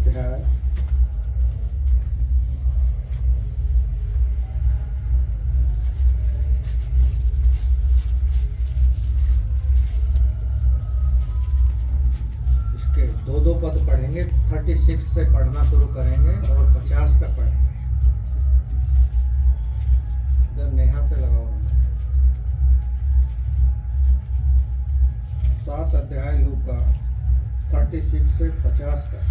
अध्याय इसके दो दो पद पढ़ेंगे। 36 से पढ़ना शुरू करेंगे और 50 तक पढ़ेंगे। इधर नेहा से लगाओ। 7 अध्याय लूका 36 से 50 तक।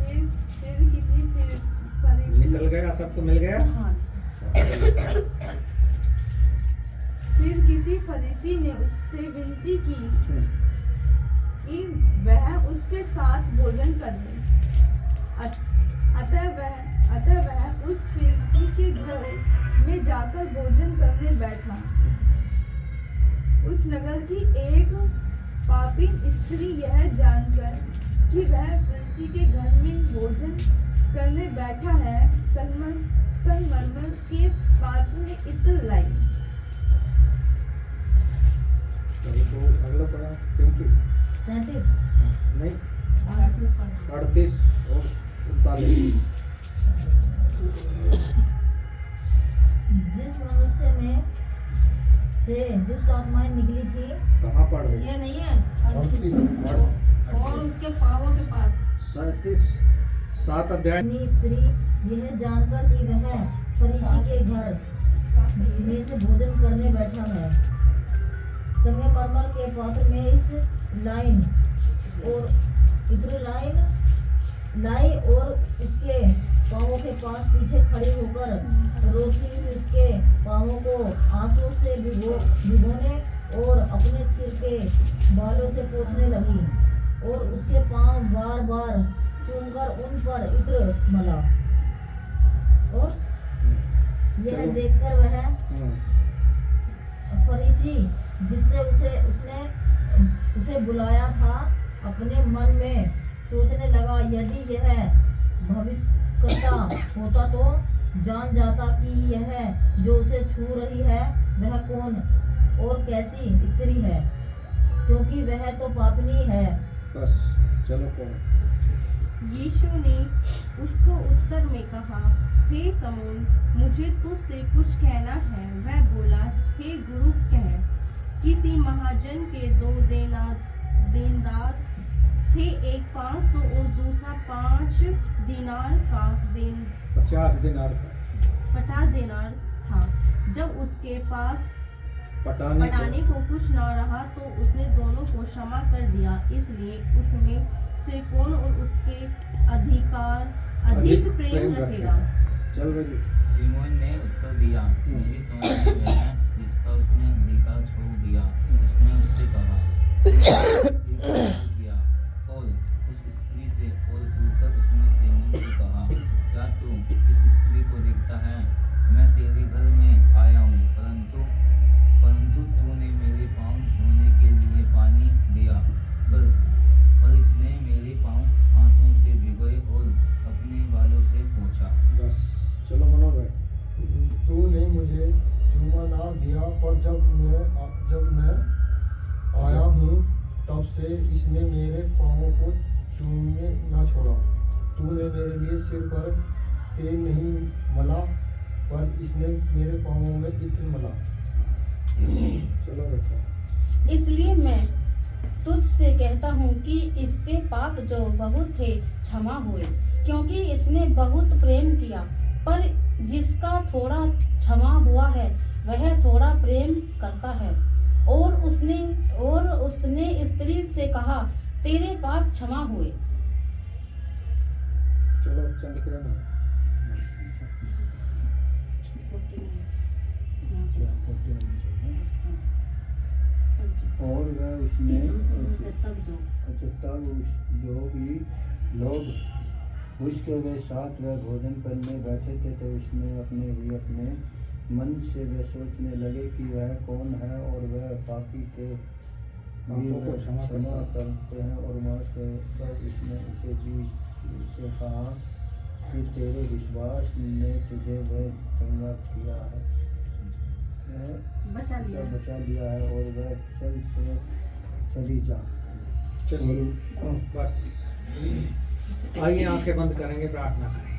फिर किसी फरीसी निकल गया, सबको मिल गया। हाँ जी। फिर किसी फरीसी ने उससे विनती की कि वह उसके साथ भोजन करे। अतः वह उस फरीसी के घर में जाकर भोजन करने बैठा। उस नगर की एक पापी स्त्री यह जानकर कि वह फरीसी के घर में भोजन करने बैठा है, संगमरमर के पात्र में इत्र लाई। चलो तो अगला पढ़ा पिंकी। 37 नहीं, 38 38 और 39। जिस मनुष्य में से दुष्ट आत्माएं निकली थी, कहाँ पढ़ रही? ये नहीं है। 38 और उसके पाँवों के पास 37 7 अध्याय। अपनी स्त्री यह जानकर कि वह फरीसी के घर में से भोजन करने बैठा है, संगमरमर के पात्र में इस लाइन और इत्र लाई और उसके पाँवों के पास पीछे खड़ी होकर रोती उसके पाँवों को आंसू से भिगोने और अपने सिर के बालों से पोंछने लगी और उसके पाँव बार बार चूमकर उन पर इत्र मला। और यह चलो। देखकर वह फरीसी जिससे उसे बुलाया था अपने मन में सोचने लगा, यदि यह भविष्यद्वक्ता होता तो जान जाता कि यह जो उसे छू रही है वह कौन और कैसी स्त्री है, क्योंकि वह तो पापनी है। बस चलो पढ़ो। यीशु ने उसको उत्तर में कहा, हे समून, मुझे तुझसे कुछ कहना है। वह बोला, हे गुरु कह। किसी महाजन के 2 देनदार थे, एक 500 और दूसरा 5 दिनार का 50 दिनार का 50 दिनार था। जब उसके पास पटाने को कुछ न रहा तो उसने दोनों को क्षमा कर दिया। इसलिए उसमें से कौन और उसके अधिक प्रेम रखेगा? चल भाई। सिमोन ने उत्तर दिया, मेरी समझ में वह है जिसका उसने अधिकार छोड़ दिया। उसने उससे कहा, किया और उस स्त्री से और पूछकर उसने सिमोन से कहा, क्या तू इस स्त्री को देखता है? मैं तेरे घर में आया हूँ, परंतु तूने मेरे पाँव धोने के लिए पानी दिया, पर इसने मेरे पाँव आंसू से भिगोए और अपने बालों से पोंछा। बस चलो मनोज भाई। तूने मुझे चूमा ना दिया, पर जब मैं आया हूँ तब से इसने मेरे पाँवों को चूमने ना छोड़ा। तूने मेरे लिए सिर पर तेल नहीं मला, पर इसने मेरे पाँवों में इत्र मला। चलो बेटा। इसलिए मैं तुझसे कहता हूँ कि इसके पाप जो बहुत थे क्षमा हुए, क्योंकि इसने बहुत प्रेम किया। पर जिसका थोड़ा क्षमा हुआ है वह थोड़ा प्रेम करता है। और उसने स्त्री से कहा, तेरे पाप क्षमा हुए। चलो चंद्रकिरण। और वह उसने तब जो भी लोग उसके वे साथ वह भोजन करने बैठे थे, तो उसने अपने मन से वे सोचने लगे कि वह कौन है और वह पापी के भी वह क्षमा करते हैं। और वहाँ से उसने उसे कहा कि तेरे विश्वास ने तुझे वह चंगा किया है, बचा लिया है। और वह चली जा। चलिए बस आइए, आंखें बंद करेंगे, प्रार्थना करेंगे।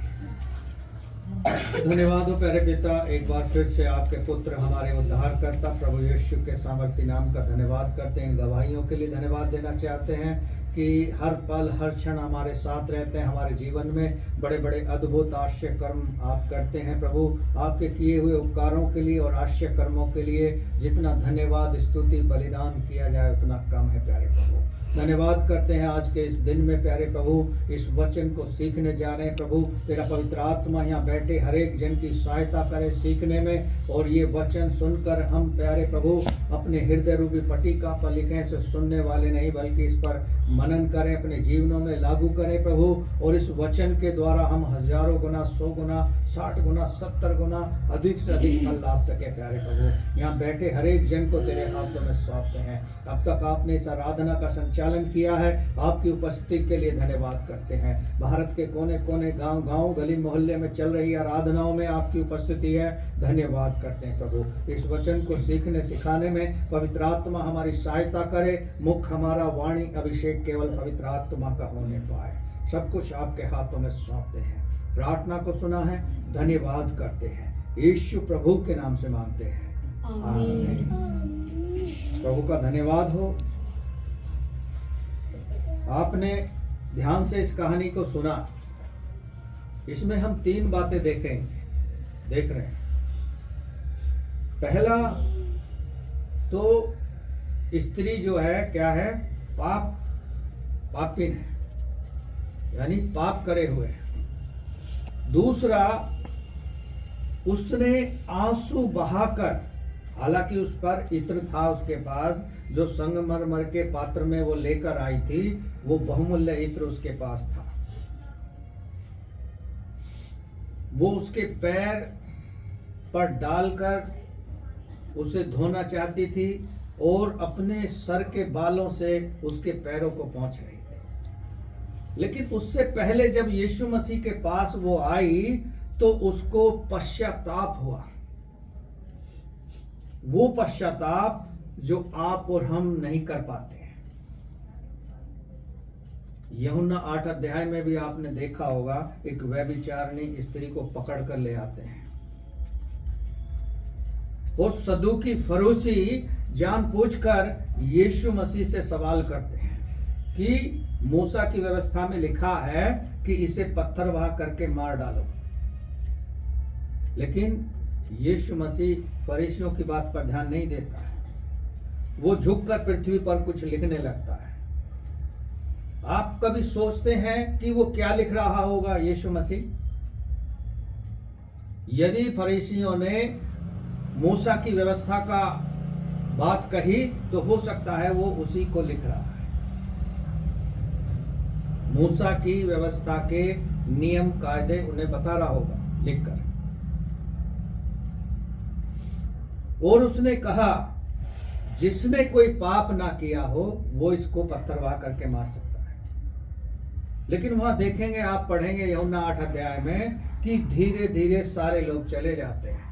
धन्यवाद हो प्यारे पिता, एक बार फिर से आपके पुत्र हमारे उद्धारकर्ता प्रभु यीशु के सामर्थी नाम का धन्यवाद करते हैं। इन गवाहियों के लिए धन्यवाद देना चाहते हैं कि हर पल हर क्षण हमारे साथ रहते हैं। हमारे जीवन में बड़े बड़े अद्भुत आश्चर्य कर्म आप करते हैं प्रभु। आपके किए हुए उपकारों के लिए और आश्चर्य कर्मों के लिए जितना धन्यवाद स्तुति बलिदान किया जाए उतना कम है प्यारे प्रभु। धन्यवाद करते हैं आज के इस दिन में प्यारे प्रभु, इस वचन को सीखने जा रहे हैं प्रभु। तेरा पवित्र आत्मा यहाँ बैठे हर एक जन की सहायता करे सीखने में, और ये वचन सुनकर हम प्यारे प्रभु अपने हृदय रूपी पट्टिका पर लिखें, से सुनने वाले नहीं बल्कि इस पर मनन करें, अपने जीवनों में लागू करें प्रभु। और इस वचन के द्वारा हम हजारों गुना, 100 गुना, 60 गुना, 70 गुना अधिक से अधिक फल ला सके प्यारे प्रभु। यहाँ बैठे हर एक जन को तेरे हाथों में सौंपते हैं। अब तक आपने इस आराधना का संचालन किया है, आपकी उपस्थिति के लिए धन्यवाद करते हैं। भारत के कोने कोने, गांव गांव, गली मोहल्ले में चल रही आराधनाओं में आपकी उपस्थिति है, धन्यवाद करते हैं प्रभु। इस वचन को सीखने सिखाने में पवित्र आत्मा हमारी सहायता करे। मुख हमारा, वाणी, अभिषेक केवल पवित्र आत्मा का होने पाए। सब कुछ आपके हाथों में सौंपते हैं। प्रार्थना को सुना है, धन्यवाद करते हैं, यीशु प्रभु के नाम से मांगते हैं, आमीन। प्रभु का धन्यवाद हो। आपने ध्यान से इस कहानी को सुना। इसमें हम 3 बातें देख रहे हैं। पहला तो स्त्री जो है क्या है, पापिन है, यानी पाप करे हुए है। दूसरा, उसने आंसू बहाकर, हालांकि उस पर इत्र था उसके पास, जो संगमरमर के पात्र में वो लेकर आई थी, वो बहुमूल्य इत्र उसके पास था। वो उसके पैर पर डालकर उसे धोना चाहती थी और अपने सर के बालों से उसके पैरों को पोंछ रही थी। लेकिन उससे पहले जब यीशु मसीह के पास वो आई तो उसको पश्चाताप हुआ। वो पश्चाताप जो आप और हम नहीं कर पाते हैं। यूहन्ना 8 अध्याय में भी आपने देखा होगा, एक व्यभिचारिणी स्त्री को पकड़ कर ले आते हैं और सदूकी फरीसी जानबूझकर यीशु मसीह से सवाल करते हैं कि मूसा की व्यवस्था में लिखा है कि इसे पत्थर बहा करके मार डालो। लेकिन यीशु मसीह फरीसियों की बात पर ध्यान नहीं देता है। वो झुककर पृथ्वी पर कुछ लिखने लगता है। आप कभी सोचते हैं कि वो क्या लिख रहा होगा यीशु मसीह? यदि फरीसियों ने मूसा की व्यवस्था का बात कही तो हो सकता है वो उसी को लिख रहा है। मूसा की व्यवस्था के नियम कायदे उन्हें बता रहा होगा लिखकर। और उसने कहा, जिसने कोई पाप ना किया हो वो इसको पत्थर बहा करके मार सकता है। लेकिन वहां देखेंगे, आप पढ़ेंगे यूहन्ना 8 अध्याय में कि धीरे धीरे सारे लोग चले जाते हैं।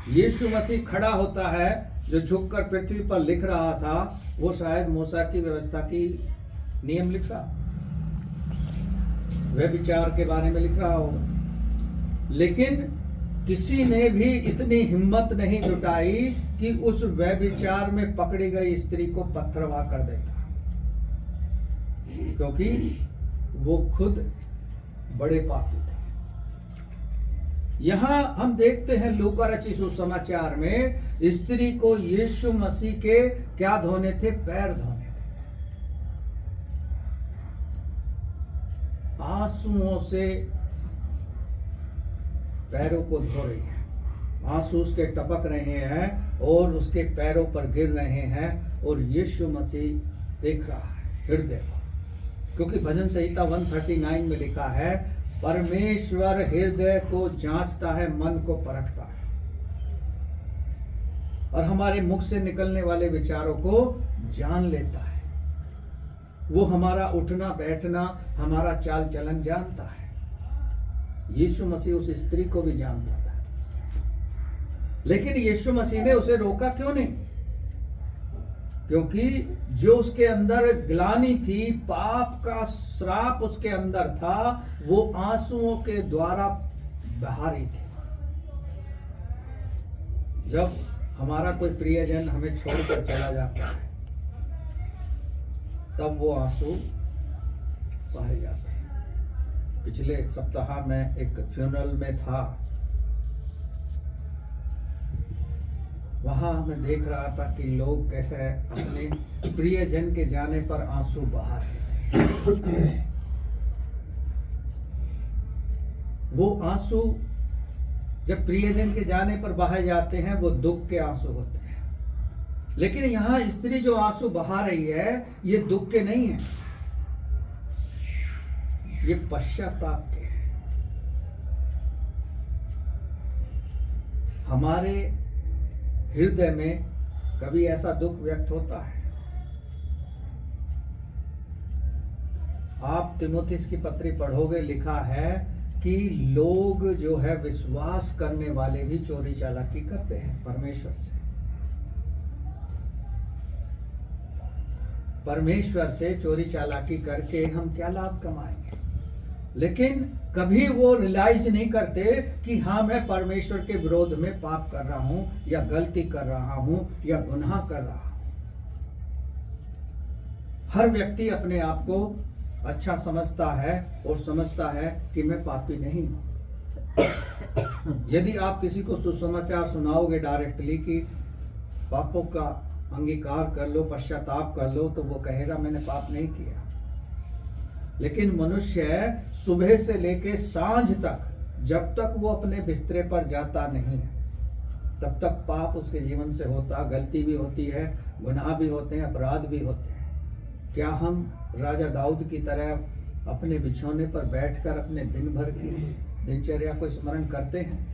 यीशु मसीह खड़ा होता है, जो झुककर पृथ्वी पर लिख रहा था वो शायद मूसा की व्यवस्था की नियम लिख रहा, व्यभिचार के बारे में लिख रहा होगा। लेकिन किसी ने भी इतनी हिम्मत नहीं जुटाई कि उस व्यभिचार में पकड़ी गई स्त्री को पत्थरवा कर देता, क्योंकि वो खुद बड़े पापी थे। यहां हम देखते हैं लूका रचित सुसमाचार में स्त्री को यीशु मसीह के क्या धोने थे? पैर धोने थे। आंसुओं से पैरों को धो रही है। आंसू उसके टपक रहे हैं और उसके पैरों पर गिर रहे हैं और यीशु मसीह देख रहा है हृदय को। क्योंकि भजन संहिता 139 में लिखा है, परमेश्वर हृदय को जांचता है, मन को परखता है और हमारे मुख से निकलने वाले विचारों को जान लेता है। वो हमारा उठना बैठना, हमारा चाल चलन जानता है। यीशु मसीह उस स्त्री को भी जानता था, लेकिन यीशु मसीह ने उसे रोका क्यों नहीं? क्योंकि जो उसके अंदर ग्लानि थी, पाप का श्राप उसके अंदर था, वो आंसुओं के द्वारा बहा रही थी। जब हमारा कोई प्रियजन हमें छोड़कर चला जाता है, तब वो आंसू बहाए जाते हैं। पिछले सप्ताह में एक फ्यूनरल में था, वहां मैं देख रहा था कि लोग कैसे अपने प्रियजन के जाने पर आंसू बहा रहे थे। वो आंसू जब प्रियजन के जाने पर बहाए जाते हैं, वो दुख के आंसू होते हैं। लेकिन यहां स्त्री जो आंसू बहा रही है, ये दुख के नहीं है, ये पश्चाताप के हैं। हमारे हृदय में कभी ऐसा दुख व्यक्त होता है? आप तिमोथियस की पत्री पढ़ोगे, लिखा है कि लोग जो है विश्वास करने वाले भी चोरी चालाकी करते हैं परमेश्वर से। परमेश्वर से चोरी चालाकी करके हम क्या लाभ कमाएंगे? लेकिन कभी वो रियलाइज नहीं करते कि हाँ, मैं परमेश्वर के विरोध में पाप कर रहा हूं, या गलती कर रहा हूं, या गुनाह कर रहा हूं। हर व्यक्ति अपने आप को अच्छा समझता है और समझता है कि मैं पापी नहीं हूं। यदि आप किसी को सुसमाचार सुनाओगे डायरेक्टली कि पापों का अंगीकार कर लो, पश्चाताप कर लो, तो वो कहेगा मैंने पाप नहीं किया। लेकिन मनुष्य सुबह से लेके सांझ तक, जब तक वो अपने बिस्तरे पर जाता नहीं है, तब तक पाप उसके जीवन से होता, गलती भी होती है, गुनाह भी होते हैं, अपराध भी होते हैं। क्या हम राजा दाऊद की तरह अपने बिछौने पर बैठकर अपने दिन भर की दिनचर्या को स्मरण करते हैं?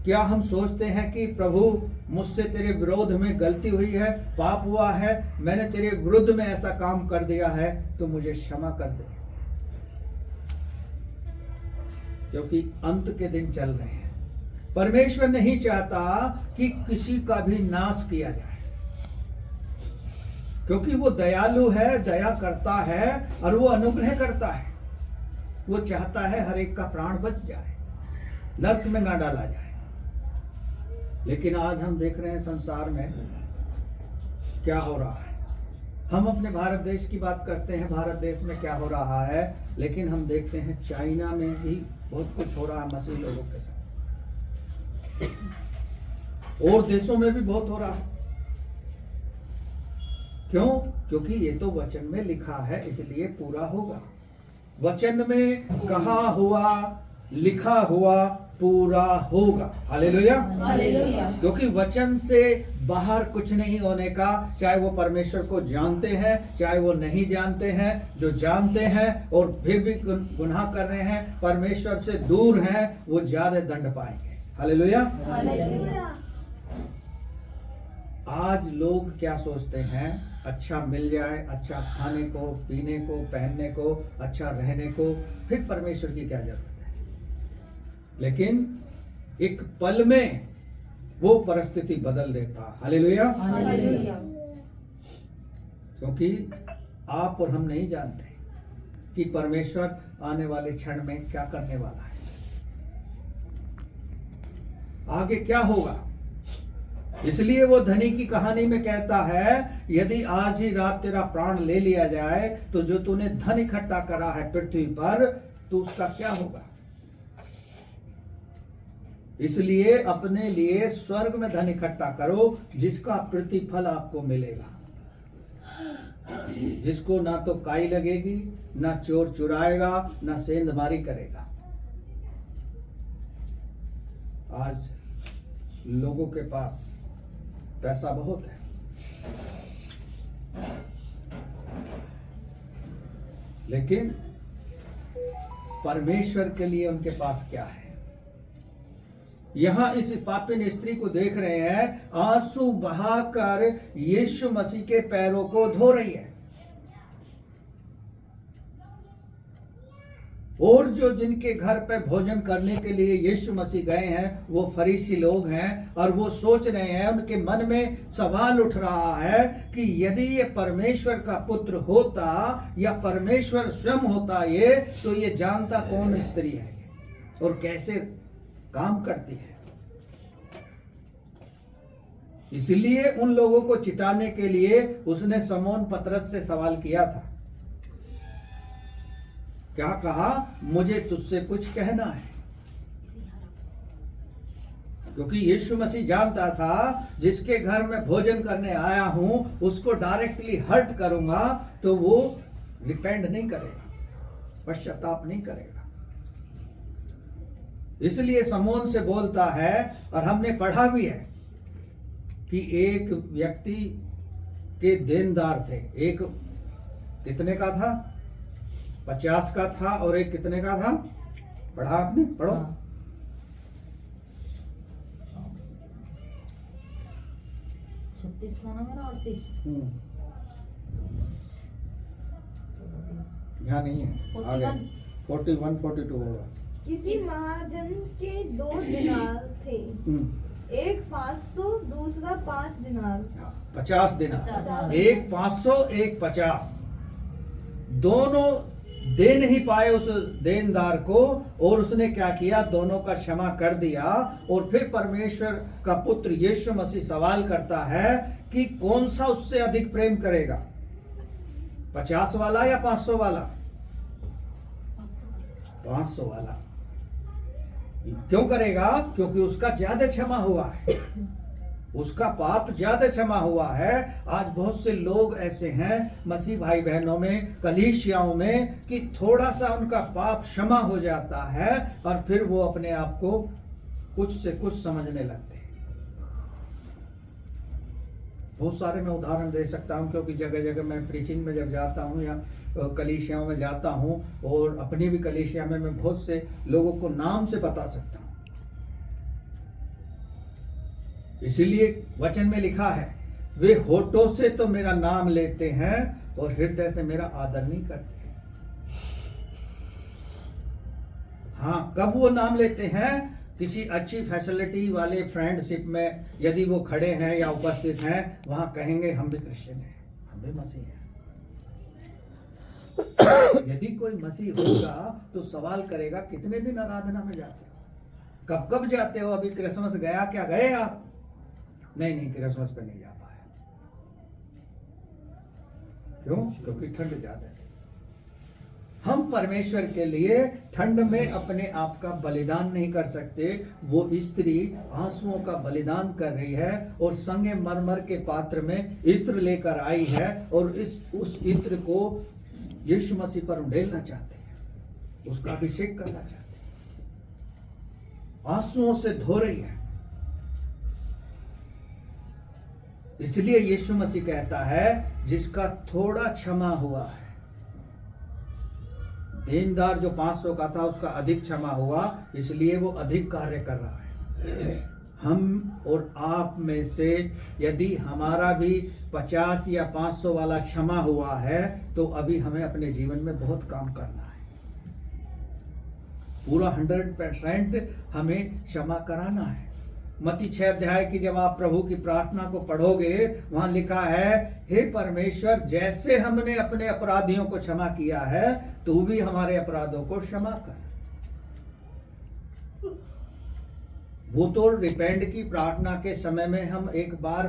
क्या हम सोचते हैं कि प्रभु, मुझसे तेरे विरोध में गलती हुई है, पाप हुआ है, मैंने तेरे विरुद्ध में ऐसा काम कर दिया है, तो मुझे क्षमा कर दे? क्योंकि अंत के दिन चल रहे हैं। परमेश्वर नहीं चाहता कि किसी का भी नाश किया जाए, क्योंकि वो दयालु है, दया करता है और वो अनुग्रह करता है। वो चाहता है हर एक का प्राण बच जाए, नरक में ना डाला जाए। लेकिन आज हम देख रहे हैं संसार में क्या हो रहा है। हम अपने भारत देश की बात करते हैं, भारत देश में क्या हो रहा है, लेकिन हम देखते हैं चाइना में भी बहुत कुछ हो रहा है मसीह लोगों के साथ, और देशों में भी बहुत हो रहा है। क्यों? क्योंकि ये तो वचन में लिखा है, इसलिए पूरा होगा। वचन में कहा हुआ, लिखा हुआ पूरा होगा। Hallelujah, hallelujah. क्योंकि वचन से बाहर कुछ नहीं होने का। चाहे वो परमेश्वर को जानते हैं, चाहे वो नहीं जानते हैं। जो जानते हैं और फिर भी गुनाह कर रहे हैं, परमेश्वर से दूर हैं, वो ज्यादा दंड पाएंगे। हालेलुया। आज लोग क्या सोचते हैं? अच्छा मिल जाए, अच्छा खाने को, पीने को, पहनने को, अच्छा रहने को, फिर परमेश्वर की क्या जरूरत है? लेकिन एक पल में वो परिस्थिति बदल देता। Hallelujah, hallelujah. क्योंकि आप और हम नहीं जानते कि परमेश्वर आने वाले क्षण में क्या करने वाला है, आगे क्या होगा। इसलिए वो धनी की कहानी में कहता है, यदि आज ही रात तेरा प्राण ले लिया जाए, तो जो तूने धन इकट्ठा करा है पृथ्वी पर, तो उसका क्या होगा? इसलिए अपने लिए स्वर्ग में धन इकट्ठा करो, जिसका प्रतिफल आपको मिलेगा, जिसको ना तो काई लगेगी, ना चोर चुराएगा, ना सेंधमारी करेगा। आज लोगों के पास पैसा बहुत है, लेकिन परमेश्वर के लिए उनके पास क्या है? यहां इस पापिन स्त्री को देख रहे हैं, आंसू बहाकर यीशु मसीह के पैरों को धो रही है। और जो जिनके घर पे भोजन करने के लिए यीशु मसीह गए हैं वो फरीसी लोग हैं, और वो सोच रहे हैं, उनके मन में सवाल उठ रहा है कि यदि ये परमेश्वर का पुत्र होता या परमेश्वर स्वयं होता ये, तो ये जानता कौन स्त्री है ये और कैसे काम करती है। इसलिए उन लोगों को चिताने के लिए उसने शमौन पतरस से सवाल किया था। क्या कहा? मुझे तुझसे कुछ कहना है। क्योंकि यीशु मसीह जानता था जिसके घर में भोजन करने आया हूं उसको डायरेक्टली हर्ट करूंगा तो वो रिपेंड नहीं करेगा, पश्चाताप नहीं करेगा। इसलिए शमौन से बोलता है, और हमने पढ़ा भी है कि एक व्यक्ति के देनदार थे। एक कितने का था? 50 का था, और एक कितने का था? पढ़ा आपने? पढ़ो। 36 था ना मेरा, 38। यहाँ नहीं है, आगे 41 42 होगा। किसी महाजन के 2 दिनार थे, एक 500 दूसरा 5 दिनार। 50 दिनार, एक 500 एक 50, दोनों दे नहीं पाए उस देनदार को, और उसने क्या किया? दोनों का क्षमा कर दिया। और फिर परमेश्वर का पुत्र यीशु मसीह सवाल करता है कि कौन सा उससे अधिक प्रेम करेगा, 50 वाला या 500 वाला? 500 वाला। क्यों करेगा? क्योंकि उसका ज्यादा क्षमा हुआ है, उसका पाप ज्यादा क्षमा हुआ है। आज बहुत से लोग ऐसे हैं मसीह भाई बहनों में, कलीसियाओं में, कि थोड़ा सा उनका पाप क्षमा हो जाता है और फिर वो अपने आप को कुछ से कुछ समझने लगते हैं। बहुत सारे मैं उदाहरण दे सकता हूं, क्योंकि जगह जगह मैं प्रीचिंग में जब जाता हूं या कलीसियाओं में जाता हूं, और अपनी भी कलीसिया में मैं बहुत से लोगों को नाम से बता सकता हूं। इसीलिए वचन में लिखा है, वे होठों से तो मेरा नाम लेते हैं और हृदय से मेरा आदर नहीं करते। हाँ, कब वो नाम लेते हैं? किसी अच्छी फैसिलिटी वाले फ्रेंडशिप में यदि वो खड़े हैं या उपस्थित हैं, वहां कहेंगे हम भी क्रिश्चियन हैं, हम भी मसीह हैं। यदि कोई मसीह होगा तो सवाल करेगा कितने दिन आराधना में जाते हो, कब कब जाते हो, अभी क्रिसमस गया क्या, गए आप? नहीं, क्रिसमस पे नहीं जा पाया। क्यों? क्योंकि ठंड ज्यादा है। हम परमेश्वर के लिए ठंड में अपने आप का बलिदान नहीं कर सकते। वो स्त्री आंसुओं का बलिदान कर रही है और संगे मरमर के पात्र में इत्र लेकर आई है, और उस इत्र को यीशु मसीह पर उंडेलना चाहते हैं, उसका अभिषेक करना चाहते हैं, आंसुओं से धो रही है। इसलिए यीशु मसीह कहता है, जिसका थोड़ा क्षमा हुआ है, देनदार जो 500 का था उसका अधिक क्षमा हुआ, इसलिए वो अधिक कार्य कर रहा है। हम और आप में से यदि हमारा भी 50 या 500 वाला क्षमा हुआ है, तो अभी हमें अपने जीवन में बहुत काम करना है। पूरा 100% हमें क्षमा कराना है। मत्ती 6 अध्याय की जब आप प्रभु की प्रार्थना को पढ़ोगे, वहां लिखा है, हे परमेश्वर, जैसे हमने अपने अपराधियों को क्षमा किया है, तू भी हमारे अपराधों को क्षमा कर। वो तो रिपेंड की प्रार्थना के समय में हम एक बार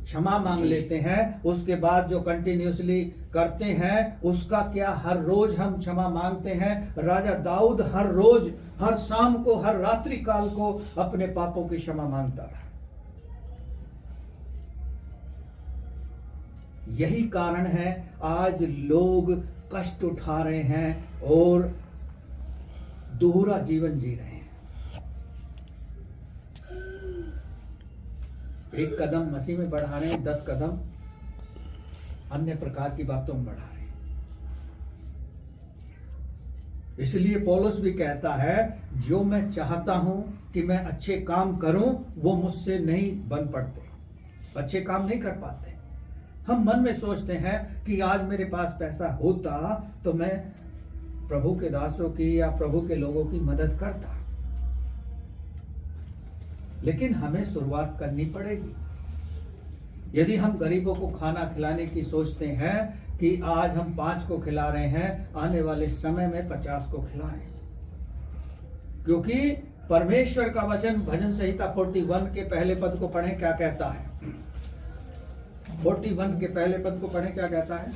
क्षमा मांग लेते हैं, उसके बाद जो कंटिन्यूसली करते हैं उसका क्या हर रोज हम क्षमा मांगते हैं। राजा दाऊद हर रोज, हर शाम को, हर रात्रि काल को अपने पापों की क्षमा मांगता था। यही कारण है आज लोग कष्ट उठा रहे हैं और दोहरा जीवन जी रहे हैं। एक कदम मसीह में बढ़ा रहे हैं, 10 कदम अन्य प्रकार की बातों में बढ़ा रहे हैं। इसलिए पौलुस भी कहता है, जो मैं चाहता हूं कि मैं अच्छे काम करूं वो मुझसे नहीं बन पड़ते, अच्छे काम नहीं कर पाते। हम मन में सोचते हैं कि आज मेरे पास पैसा होता तो मैं प्रभु के दासों की या प्रभु के लोगों की मदद करता, लेकिन हमें शुरुआत करनी पड़ेगी। यदि हम गरीबों को खाना खिलाने की सोचते हैं कि आज हम 5 को खिला रहे हैं, आने वाले समय में 50 को खिलाएं, क्योंकि परमेश्वर का वचन भजन संहिता 41 के पहले पद को पढ़ें, क्या कहता है? 41 के पहले पद को पढ़ें, क्या कहता है?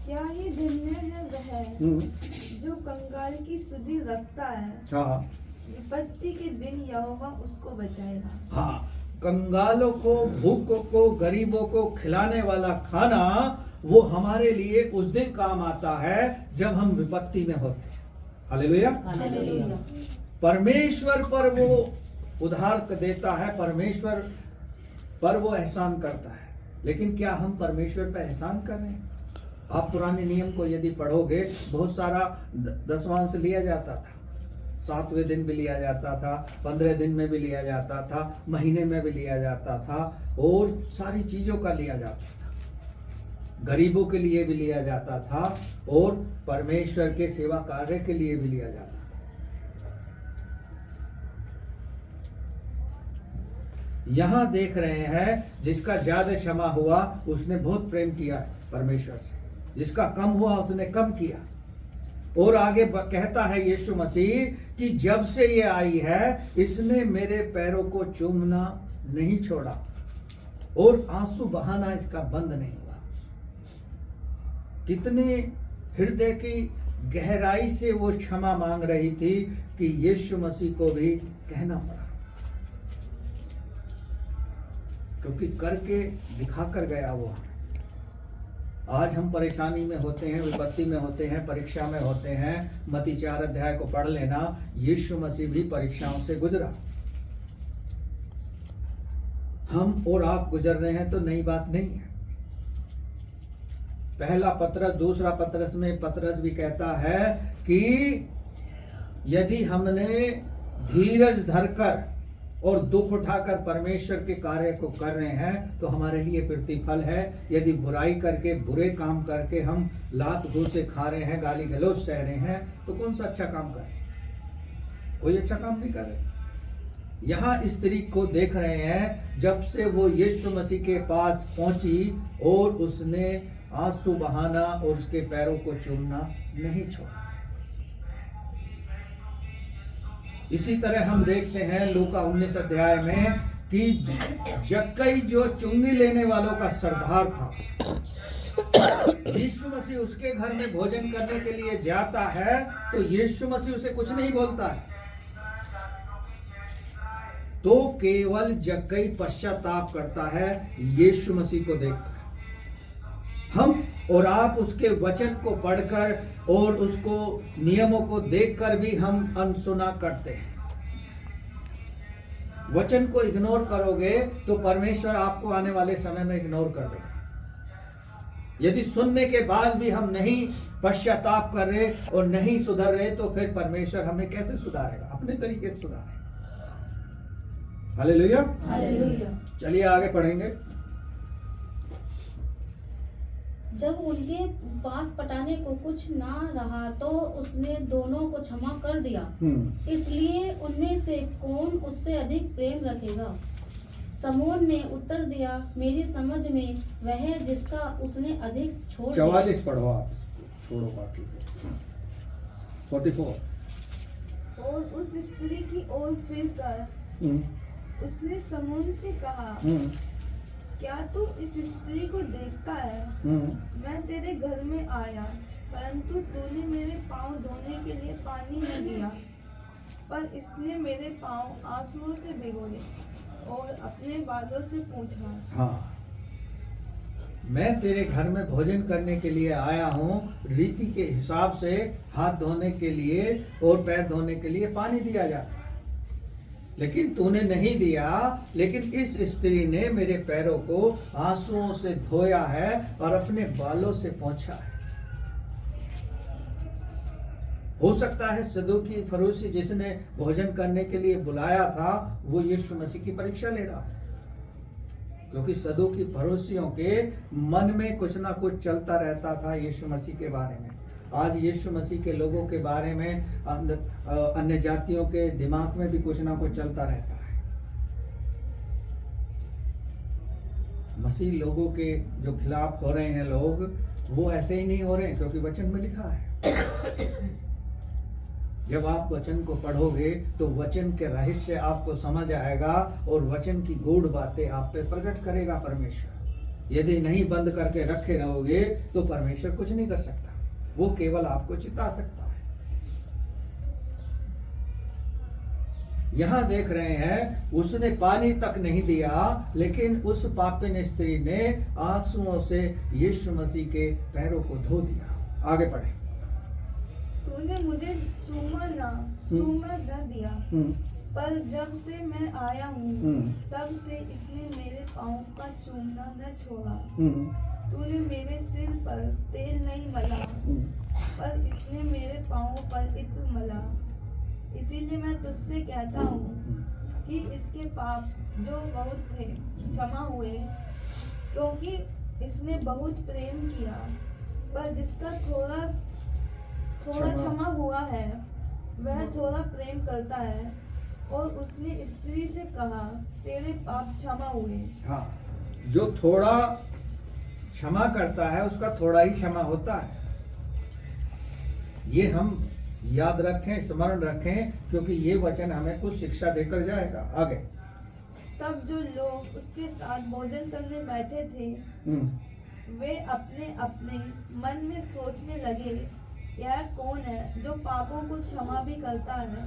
क्या ही धन्य है वह जो कंगाल की सुधि रखता है, हाँ विपत्ति के दिन यहोवा उसको बचाएगा। हाँ, कंगालों को, भूखों को, गरीबों को खिलाने वाला खाना वो हमारे लिए उस दिन काम आता है जब हम विपत्ति में होते हैं। हालेलुया। हालेलुया। परमेश्वर पर वो उधार देता है, परमेश्वर पर वो एहसान करता है, लेकिन क्या हम परमेश्वर पर एहसान कर रहे हैं? आप पुराने नियम को यदि पढ़ोगे, बहुत सारा दशवांश लिया जाता था, 7वें दिन भी लिया जाता था, 15 दिन में भी लिया जाता था, महीने में भी लिया जाता था, और सारी चीजों का लिया जाता था। गरीबों के लिए भी लिया जाता था और परमेश्वर के सेवा कार्य के लिए भी लिया जाता था। यहां देख रहे हैं, जिसका ज्यादा क्षमा हुआ उसने बहुत प्रेम किया परमेश्वर से, जिसका कम हुआ उसने कम किया। और आगे कहता है यीशु मसीह कि जब से ये आई है, इसने मेरे पैरों को चूमना नहीं छोड़ा और आंसू बहाना इसका बंद नहीं हुआ। कितने हृदय की गहराई से वो क्षमा मांग रही थी कि यीशु मसीह को भी कहना पड़ा, क्योंकि करके दिखाकर गया वो। आज हम परेशानी में होते हैं, विपत्ति में होते हैं, परीक्षा में होते हैं। मत्ती 4 अध्याय को पढ़ लेना, यीशु मसीह भी परीक्षाओं से गुजरा। हम और आप गुजर रहे हैं तो नई बात नहीं है। पहला पत्रस, दूसरा पत्रस में पत्रस भी कहता है कि यदि हमने धीरज धरकर और दुख उठाकर परमेश्वर के कार्य को कर रहे हैं तो हमारे लिए प्रतिफल है। यदि बुराई करके, बुरे काम करके हम लात घूसे खा रहे हैं, गाली गलौज सह रहे हैं, तो कौन सा अच्छा काम कर रहे हैं? कोई अच्छा काम नहीं कर रहे। यहाँ स्त्री को देख रहे हैं, जब से वो यीशु मसीह के पास पहुंची और उसने आंसू बहाना और उसके पैरों को चूमना नहीं छोड़ा। इसी तरह हम देखते हैं लूका 19 अध्याय में कि जक्कई जो चुंगी लेने वालों का सरदार था, यीशु मसीह उसके घर में भोजन करने के लिए जाता है तो यीशु मसीह उसे कुछ नहीं बोलता है, तो केवल जक्कई पश्चाताप करता है यीशु मसीह को देखकर। हम और आप उसके वचन को पढ़कर और उसको नियमों को देखकर भी हम अनसुना करते हैं। वचन को इग्नोर करोगे तो परमेश्वर आपको आने वाले समय में इग्नोर कर देगा। यदि सुनने के बाद भी हम नहीं पश्चाताप कर रहे और नहीं सुधर रहे तो फिर परमेश्वर हमें कैसे सुधारेगा? अपने तरीके से सुधारेगा। हालेलुया। हालेलुया। चलिए आगे पढ़ेंगे। जब उनके पास पटाने को कुछ ना रहा तो उसने दोनों को क्षमा कर दिया। इसलिए उनमें से कौन उससे अधिक प्रेम रखेगा? समोन ने उत्तर दिया, मेरी समझ में वह है जिसका उसने अधिक छोड़ दिया। 44 पढ़ो आप, छोड़ो बाकी 44। और उस स्त्री की ओर फिरकर उसने समोन से कहा, क्या तू इस स्त्री को देखता है? मैं तेरे घर में आया, परंतु तूने मेरे पांव धोने के लिए पानी न दिया, पर इसने मेरे पांव आंसुओं से भिगोए और अपने बालों से पोंछा। हाँ, मैं तेरे घर में भोजन करने के लिए आया हूँ, रीति के हिसाब से हाथ धोने के लिए और पैर धोने के लिए पानी दिया जाता है, लेकिन तूने नहीं दिया। लेकिन इस स्त्री ने मेरे पैरों को आंसुओं से धोया है और अपने बालों से पोंछा है। हो सकता है सदूकी फरीसी जिसने भोजन करने के लिए बुलाया था वो यीशु मसीह की परीक्षा ले रहा था, क्योंकि सदूकी फरीसियों के मन में कुछ ना कुछ चलता रहता था यीशु मसीह के बारे में। आज यीशु मसीह के लोगों के बारे में अन्य जातियों के दिमाग में भी कुछ ना कुछ चलता रहता है। मसीह लोगों के जो खिलाफ हो रहे हैं लोग, वो ऐसे ही नहीं हो रहे हैं, क्योंकि वचन में लिखा है। जब आप वचन को पढ़ोगे तो वचन के रहस्य आपको समझ आएगा और वचन की गूढ़ बातें आप पे प्रकट करेगा परमेश्वर। यदि नहीं बंद करके रखे रहोगे तो परमेश्वर कुछ नहीं कर सकता, वो केवल आपको चिता सकता है। यहां देख रहे हैं उसने पानी तक नहीं दिया, लेकिन उस पापिन स्त्री ने आंसुओं से यीशु मसीह के पैरों को धो दिया। आगे पढ़े। तूने मुझे चूमा न दिया, पर जब से मैं आया हूँ तब से इसने मेरे पाँव का चूमना न छोड़ा। तूने मेरे सिर पर तेल नहीं मला, पर इसने मेरे पाँव पर इत्र मला। इसीलिए मैं तुझसे कहता हूँ कि इसके पाप जो बहुत थे क्षमा हुए, क्योंकि इसने बहुत प्रेम किया। पर जिसका थोड़ा क्षमा हुआ है वह थोड़ा प्रेम करता है। और उसने स्त्री से कहा, तेरे पाप क्षमा हुए। हाँ, जो थोड़ा क्षमा करता है उसका थोड़ा ही क्षमा होता है। ये हम याद रखें, स्मरण रखें, क्योंकि ये वचन हमें कुछ शिक्षा देकर जाएगा। आगे। तब जो लोग उसके साथ भोजन करने बैठे थे वे अपने अपने मन में सोचने लगे, यह कौन है जो पापों को क्षमा भी करता है।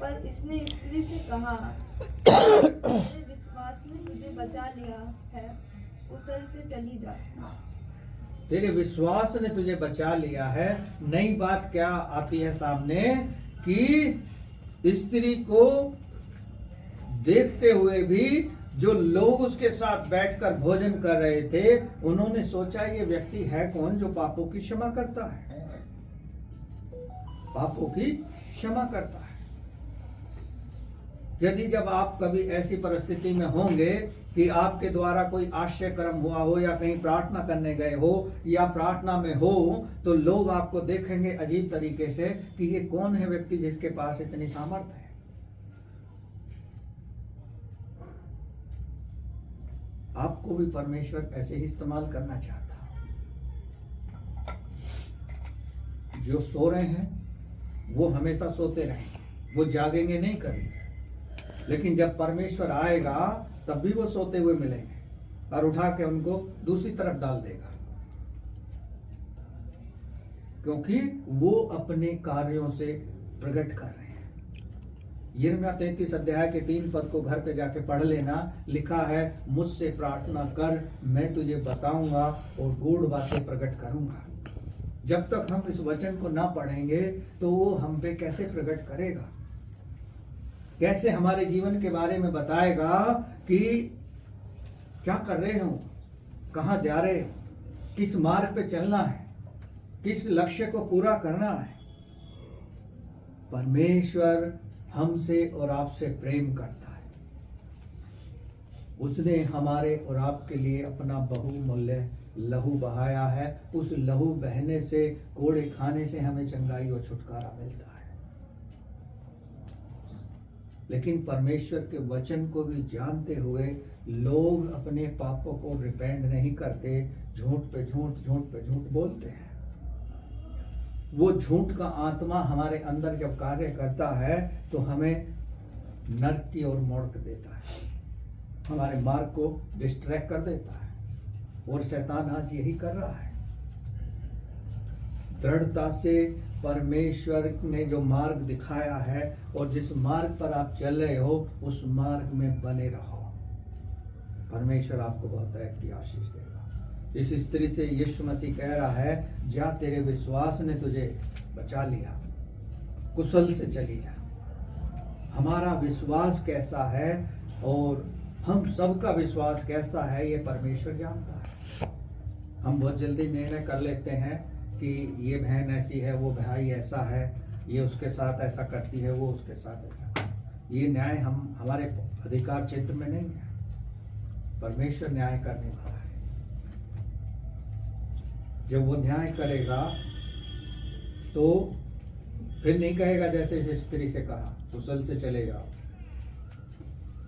पर इसने स्त्री से कहा, तेरे विश्वास ने तुझे बचा लिया है, कुशल से चली जा। तेरे विश्वास ने तुझे बचा लिया है। नई बात क्या आती है सामने कि स्त्री को देखते हुए भी जो लोग उसके साथ बैठकर भोजन कर रहे थे, उन्होंने सोचा ये व्यक्ति है कौन जो पापों की क्षमा करता है, पापों की क्षमा करता है। यदि जब आप कभी ऐसी परिस्थिति में होंगे कि आपके द्वारा कोई आश्चर्य कर्म हुआ हो या कहीं प्रार्थना करने गए हो या प्रार्थना में हो, तो लोग आपको देखेंगे अजीब तरीके से कि ये कौन है व्यक्ति जिसके पास इतनी सामर्थ्य है। आपको भी परमेश्वर ऐसे ही इस्तेमाल करना चाहता है। जो सो रहे हैं वो हमेशा सोते रहेंगे, वो जागेंगे नहीं कभी। लेकिन जब परमेश्वर आएगा तब भी वो सोते हुए मिलेंगे और उठा के उनको दूसरी तरफ डाल देगा, क्योंकि वो अपने कार्यों से प्रकट कर रहे हैं। यिर्मयाह 33 अध्याय के 3 पद को घर पे जाके पढ़ लेना। लिखा है, मुझसे प्रार्थना कर, मैं तुझे बताऊंगा और गूढ़ बातें प्रकट करूंगा। जब तक हम इस वचन को ना पढ़ेंगे तो वो हम पे कैसे प्रकट करेगा, कैसे हमारे जीवन के बारे में बताएगा कि क्या कर रहे हो, कहाँ जा रहे हो, किस मार्ग पे चलना है, किस लक्ष्य को पूरा करना है। परमेश्वर हमसे और आपसे प्रेम करता है। उसने हमारे और आपके लिए अपना बहुमूल्य लहू बहाया है। उस लहू बहने से, कोड़े खाने से हमें चंगाई और छुटकारा मिलता है। लेकिन परमेश्वर के वचन को भी जानते हुए लोग अपने पापों को रिपेंड नहीं करते, झूठ पे झूठ बोलते हैं। वो झूठ का आत्मा हमारे अंदर जब कार्य करता है तो हमें नरक की ओर मोड़ देता है, हमारे मार्ग को डिस्ट्रैक्ट कर देता है। और शैतान आज यही कर रहा है। दृढ़ता से परमेश्वर ने जो मार्ग दिखाया है और जिस मार्ग पर आप चल रहे हो उस मार्ग में बने रहो। परमेश्वर आपको बहुत की आशीष देगा। इस स्त्री से यीशु मसीह कह रहा है, जा, तेरे विश्वास ने तुझे बचा लिया, कुशल से चली जा। हमारा विश्वास कैसा है और हम सबका विश्वास कैसा है ये परमेश्वर जानता है। हम बहुत जल्दी निर्णय कर लेते हैं कि ये बहन ऐसी है, वो भाई ऐसा है, ये उसके साथ ऐसा करती है, वो उसके साथ ऐसा करती है। ये न्याय हम हमारे अधिकार क्षेत्र में नहीं है। परमेश्वर न्याय करने वाला है। जब वो न्याय करेगा तो फिर नहीं कहेगा जैसे इस स्त्री से कहा कुशल से चले जाओ।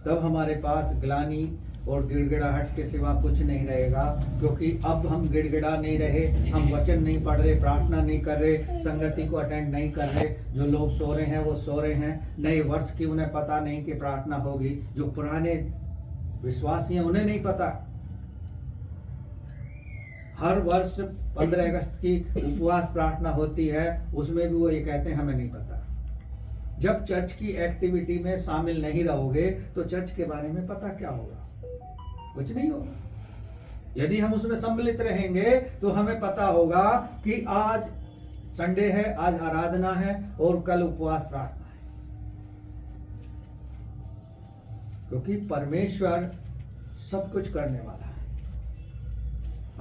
तब हमारे पास ग्लानि और गिड़गिड़ाहट के सिवा कुछ नहीं रहेगा, क्योंकि अब हम गिड़गिड़ा नहीं रहे, हम वचन नहीं पढ़ रहे, प्रार्थना नहीं कर रहे, संगति को अटेंड नहीं कर रहे। जो लोग सो रहे हैं वो सो रहे हैं। नए वर्ष की उन्हें पता नहीं कि प्रार्थना होगी। जो पुराने विश्वासी हैं उन्हें नहीं पता। हर वर्ष 15 अगस्त की उपवास प्रार्थना होती है, उसमें भी वो ये कहते हैं हमें नहीं पता। जब चर्च की एक्टिविटी में शामिल नहीं रहोगे तो चर्च के बारे में पता क्या होगा? कुछ नहीं होगा। यदि हम उसमें सम्मिलित रहेंगे तो हमें पता होगा कि आज संडे है, आज आराधना है और कल उपवास प्रार्थना है, क्योंकि परमेश्वर सब कुछ करने वाला है।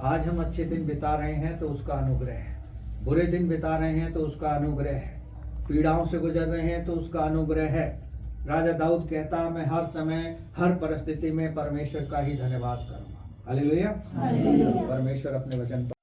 आज हम अच्छे दिन बिता रहे हैं तो उसका अनुग्रह है, बुरे दिन बिता रहे हैं तो उसका अनुग्रह है, पीड़ाओं से गुजर रहे हैं तो उसका अनुग्रह है। राजा दाऊद कहता मैं हर समय हर परिस्थिति में परमेश्वर का ही धन्यवाद करूंगा। हालेलुया। परमेश्वर अपने वचन पर